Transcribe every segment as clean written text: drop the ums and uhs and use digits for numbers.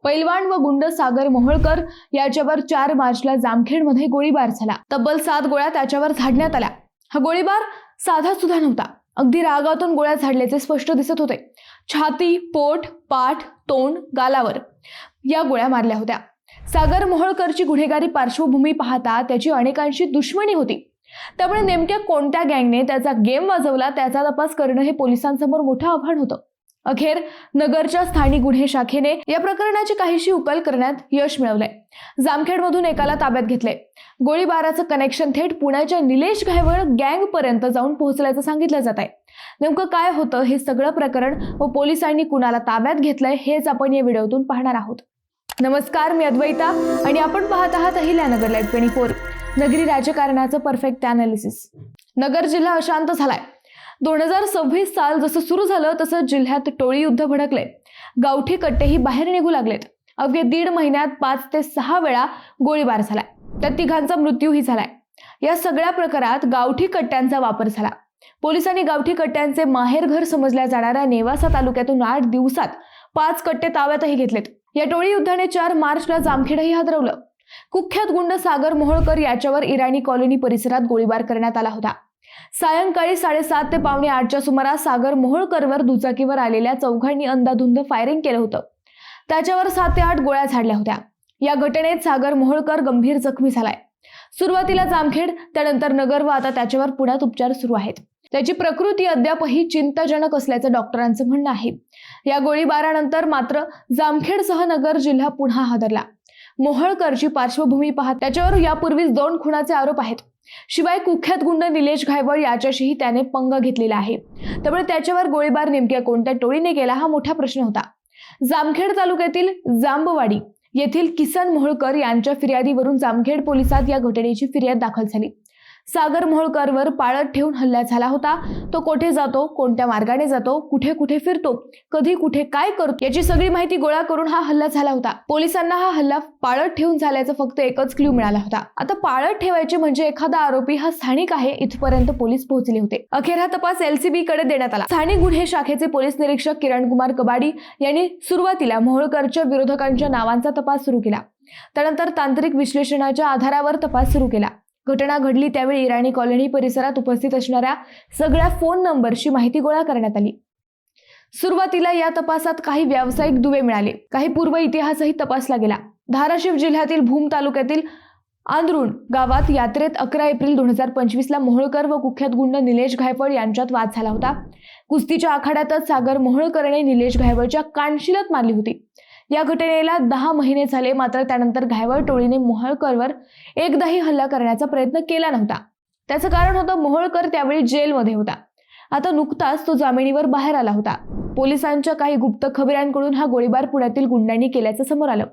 पैलवान व गुंड सागर मोहोळकर याच्यावर 4 मार्चला जामखेडमध्ये गोळीबार झाला। तब्बल 7 गोळ्या त्याच्यावर झाडण्यात आल्या। हा गोळीबार साधा सुद्धा नव्हता, अगदी रागातून गोळ्या झाडल्याचे स्पष्ट दिसत होते। छाती, पोट, पाठ, तोंड, गालावर या गोळ्या मारल्या होत्या। सागर मोहोळकरची गुन्हेगारी पार्श्वभूमी पाहता त्याची अनेकांशी दुश्मनी होती, त्यामुळे नेमक्या कोणत्या गँगने त्याचा गेम वाजवला त्याचा तपास करणं हे पोलिसांसमोर मोठं आव्हान होतं। अखेर नगरच्या स्थानिक गुन्हे शाखेने या प्रकरणाची काहीशी उकल करण्यात यश मिळवलंय। जामखेडमधून एकाला ताब्यात घेतलंय। गोळीबाराचं कनेक्शन थेट पुण्याच्या निलेश घायवळ गँग पर्यंत जाऊन पोहोचल्याचं सांगितलं जात आहे। नेमकं काय होतं हे सगळं प्रकरण व पोलिसांनी कुणाला ताब्यात घेतलंय हेच आपण या व्हिडिओतून पाहणार आहोत। नमस्कार, मी अद्वैता आणि आपण पाहत आहात अहिल्यानगर लाईव्ह 24, नगरी राजकारणाचं परफेक्ट अनालिसिस। नगर जिल्हा अशांत झालाय। 2026 साल जसं सुरू झालं तसं जिल्ह्यात टोळी युद्ध भडकले। गावठी कट्टेही बाहेर निघू लागलेत। अवघे 1.5 महिन्यात 5 ते 6 वेळा गोळीबार झालाय, त्यात 3घांचा मृत्यूही झालाय। या सगळ्या प्रकारात गावठी कट्ट्यांचा वापर झाला। पोलिसांनी गावठी कट्ट्यांचे माहेरघर समजल्या जाणाऱ्या नेवासा तालुक्यातून 8 दिवसात 5 कट्टे ताब्यातही घेतलेत। या टोळी युद्धाने 4 मार्चला जामखेडही हादरवलं। कुख्यात गुंड सागर मोहोळकर याच्यावर इराणी कॉलनी परिसरात गोळीबार करण्यात आला होता। सायंकाळी 7:30 ते पावणे 8च्या सुमारास सागर मोहोळकरवर दुचाकीवर आलेल्या चौघांनी अंधाधुंद फायरिंग केलं होतं। त्याच्यावर 7 ते 8 गोळ्या झाडल्या होत्या। या घटनेत सागर मोहोळकर गंभीर जखमी झालाय। सुरुवातीला जामखेड, त्यानंतर नगर व आता त्याच्यावर पुण्यात उपचार सुरू आहेत। त्याची प्रकृती अद्यापही चिंताजनक असल्याचं डॉक्टरांचं म्हणणं आहे। या गोळीबारानंतर मात्र जामखेडसह नगर जिल्हा पुन्हा हादरला। मोहोळकरची पार्श्वभूमी पाहत त्याच्यावर यापूर्वीच 2 खुनाचे आरोप आहेत। शिवाय कुख्यात गुंड निलेश घायवळ याच्याशीही त्याने पंगा घेतलेला आहे। त्यामुळे त्याच्यावर गोळीबार नेमक्या कोणत्या टोळीने केला हा मोठा प्रश्न होता। जामखेड तालुक्यातील जांबवाडी येथील किसन मोहोळकर यांच्या फिर्यादीवरून जामखेड पोलिसात या घटनेची फिर्याद दाखल झाली। सागर मोहोळकरवर पाळत ठेवून हल्ला झाला होता। तो कुठे जातो, कोणत्या मार्गाने जातो, कुठे कुठे फिरतो, कधी कुठे काय करतो याची सगळी माहिती गोळा करून हा हल्ला झाला होता। पोलिसांना हा हल्ला पाळत ठेवून झाल्याचा फक्त एकच क्लू मिळाला होता। आता पाळत ठेवायचे म्हणजे एखादा आरोपी हा स्थानिक आहे इथपर्यंत पोलीस पोहोचले होते। अखेर हा तपास LCB कडे देण्यात आला। स्थानिक गुन्हे शाखेचे पोलीस निरीक्षक किरण कुमार कबाडी यांनी सुरुवातीला मोहोळकरच्या विरोधकांच्या नावांचा तपास सुरू केला। त्यानंतर तांत्रिक विश्लेषणाच्या आधारावर तपास सुरू केला। घटना घडली त्यावेळी इराणी कॉलनी परिसरात उपस्थित असणाऱ्या सगळ्या फोन नंबरची माहिती गोळा करण्यात आली। सुरुवातीला या तपासात काही व्यावसायिक दुवे मिळाले, काही पूर्व इतिहासही तपासला गेला। धाराशिव जिल्ह्यातील भूम तालुक्यातील आंधरुण गावात यात्रेत 11 एप्रिल 2025 ला मोहोळकर व कुख्यात गुंड निलेश घायवळ यांच्यात वाद झाला होता। कुस्तीच्या आखाड्यातच सागर मोहोळकरने निलेश घायवळच्या कानशिलात मारली होती। या घटनेला 10 महिने झाले, मात्र त्यानंतर घायवळ टोळीने मोहोळकरवर एकदाही हल्ला करण्याचा प्रयत्न केला नव्हता। त्याचं कारण होतं मोहोळकर त्यावेळी जेलमध्ये होता। आता नुकताच तो जामिनीवर बाहेर आला होता। पोलिसांच्या काही गुप्त खबऱ्यांकडून हा गोळीबार पुण्यातील गुंडांनी केल्याचं समोर आलं।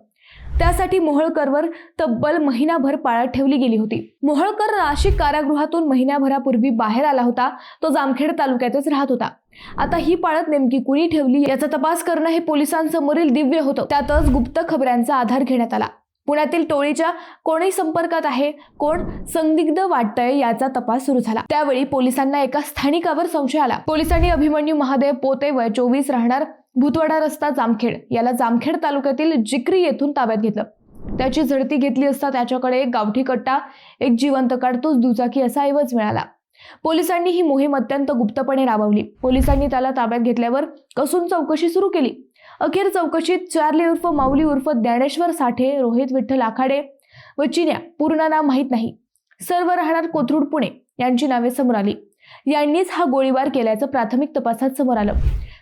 त्यासाठी मोहोळकरवर तब्बल महिनाभर पाळत ठेवली गेली होती। मोहोळकर नाशिक कारागृहातून महिन्याभरापूर्वी बाहेर आला होता। तो जामखेड तालुक्यातच राहत होता। आता ही पाळत नेमकी कुणी ठेवली याचा तपास करणं हे पोलिसांसमोरील दिव्य होतं। त्यातच गुप्त खबऱ्यांचा आधार घेण्यात आला। पुण्यातील टोळीच्या कोणी संपर्कात आहे, कोण संदिग्ध वाटतंय याचा तपास सुरू झाला। त्यावेळी पोलिसांना एका स्थानिकावर संशय आला। पोलिसांनी अभिमन्यू महादेव पोते वय 24 राहणार भूतवाडा रस्ता जामखेड याला जामखेड तालुक्यातील जिक्री येथून ताब्यात घेतलं। त्याची झडती घेतली असता त्याच्याकडे एक गावठी कट्टा, एक जिवंत काडतूस, दुचाकी असा ऐवज मिळाला। पोलिसांनी ही मोहीम अत्यंत गुप्तपणे राबवली। पोलिसांनी त्याला ताब्यात घेतल्यावर कसून चौकशी सुरू केली। अखेर चौकशीत चार्ली उर्फ माऊली उर्फ ज्ञानेश्वर साठे, रोहित विठ्ठल आखाडे व चिन्या, पूर्ण नाव माहीत नाही, सर्व राहणार कोथरूड पुणे यांची नावे समोर आली। यांनीच हा गोळीबार केल्याचं प्राथमिक तपासात समोर आलं।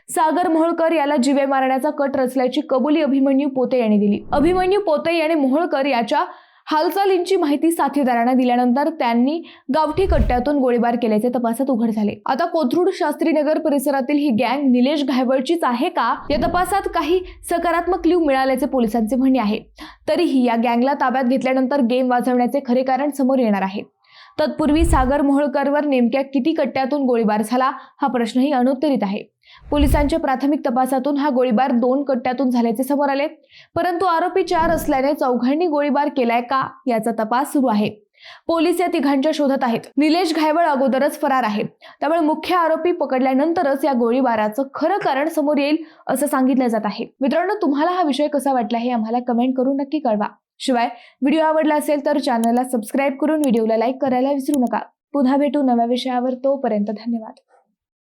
सागर मोहोळकर याला जीवे मारण्याचा कट रचल्याची कबुली अभिमन्यू पोते यांनी दिली। अभिमन्यू पोते याने मोहोळकर याच्या हालचालींची माहिती साथीदारांना दिल्यानंतर त्यांनी गावठी कट्ट्यातून गोळीबार केल्याचे तपासात उघड झाले। आता कोथरूड शास्त्रीनगर परिसरातील ही गँग निलेश घायवळचीच आहे का या तपासात काही सकारात्मक क्लू मिळाल्याचे पोलिसांचे म्हणणे आहे। तरीही या गँगला ताब्यात घेतल्यानंतर गेम वाजवण्याचे खरे कारण समोर येणार आहे। तत्पूर्वी सागर मोहोळकरवर नेमक्या किती कट्ट्यातून गोळीबार झाला हा प्रश्नही अनुत्तरित आहे। पोलिसांच्या प्राथमिक तपासातून हा गोळीबार 2 कट्ट्यातून झाल्याचे समोर आले, परंतु आरोपी 4 असल्याने चौघांनी गोळीबार केलाय का याचा तपास सुरू आहे। पोलीस या तिघांच्या शोधात आहेत. निलेश घायवळ अगोदरच फरार आहे, त्यामुळे मुख्य आरोपी पकडल्यानंतरच या गोळीबाराचं खरं कारण समोर येईल असं सांगितलं जात आहे. मित्रांनो, तुम्हाला हा विषय कसा वाटला हे आम्हाला कमेंट करून नक्की कळवा. शिवाय व्हिडिओ आवडला असेल तर चॅनलला सबस्क्राईब करून व्हिडिओला लाईक करायला विसरू नका. पुन्हा भेटू नव्या विषयावर. तोपर्यंत धन्यवाद.